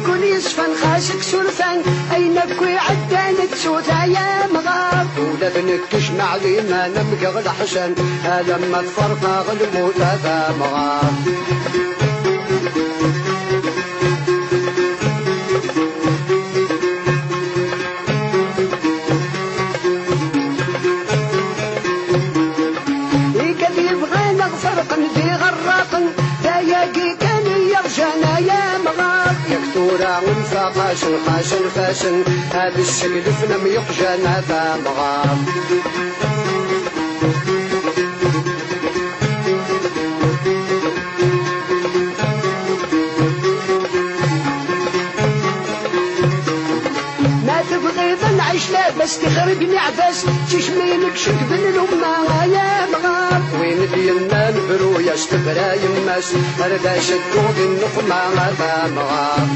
تقول يصفن خاشك سلفان أينك ويعدان تسوثا يا مغاب ولا بنكش مع لي ما نبقى الحسن لما تفرقا الموت هذا مغاب فرق ذي غراق دايقي كان يرجانا يا مغاب يكتورا ونفا قاشن فاشن هذا الشكل فنم يقجانا ذا مغاب ما تبغي نعيش لاباس تخربني عباس تشمينك شكبن الأمة يا مغاب وين ديالنا نبرو يا شتبرا يماس هردا شدو ذي النقمة هذا مغاب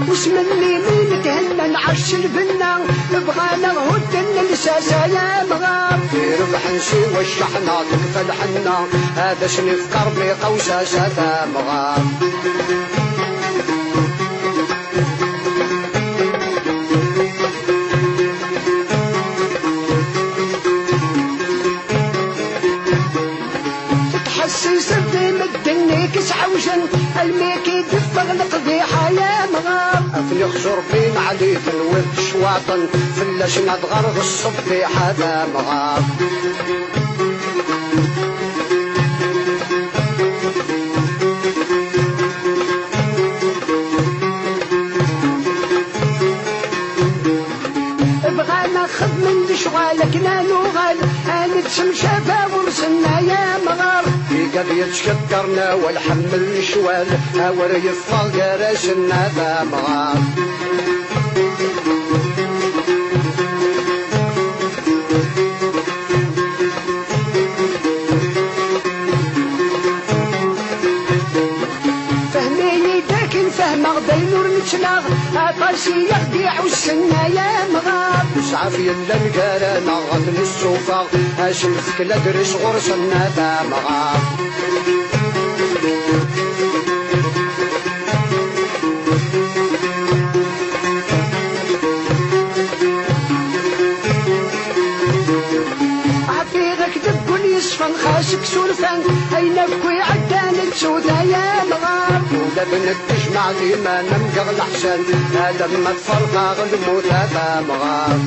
واسمني مين تهنى نعش البنا بغانا هدن لساسا يا مغاب في ربح نشي والشحنة تكفى الحنة هذا شني في قربي قوسة ذا مغاب تتحسس بدي مدني كسعوشن الميكي دفغ القضيحة يا مغاب افني خزر بين عليك الود شواطن فلاش نضغر الصبي هذا مغاب بغانا خذ من شغالك نانو غال هانتسم شافا ورسنا يا مغار في قد يتشكرنا والحمل الشوال هاور يفضل راسنا ذا مغاب فهميني لكن فهمه بين ورنتشلاغ اطاسي يخدي عوسنا يا مغاب مسعف يلا الكرانا غطن السوفا هاشم فكلا درس غرسنا ذا مغاب عفيغك تقول يصفن خاشك سلفان اينك ويعدان تسودا يا مغاب ولا بنك تجمع لي ما نمقغ الحسن هذا ما تفرقا الموت هذا مغاب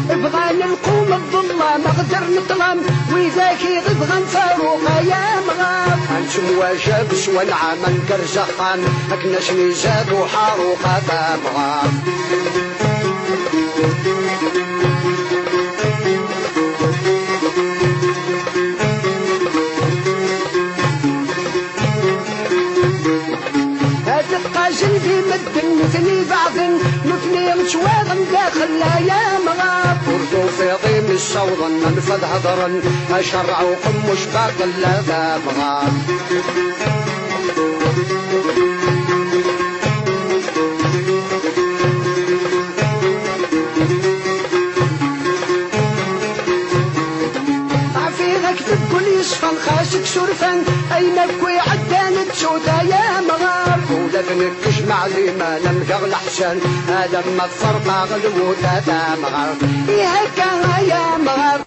بغانا نقوم الظلة ما قدر نطلم وذاك يبغى نفاروقا يا مغاب هنشم واجب سوى العمل كرزخان هكنا شني زاد وحاروق هذا مغاب هذا القاجل في مدن نثني بعض نثني مشواغ داخل لا يا مغاب وردو في ضيم الصوض منفذ هضرا أشرع وقم مش باقل ذا مغاب عفيغك تقول يصفن خاشك سرفان أينك ويعدان تسودا يا مغاب ولا بنك تجمع لي ما نمقغ الحسن هذا ما تفرقا الموت هذا مغاب يا هكا يا مغاب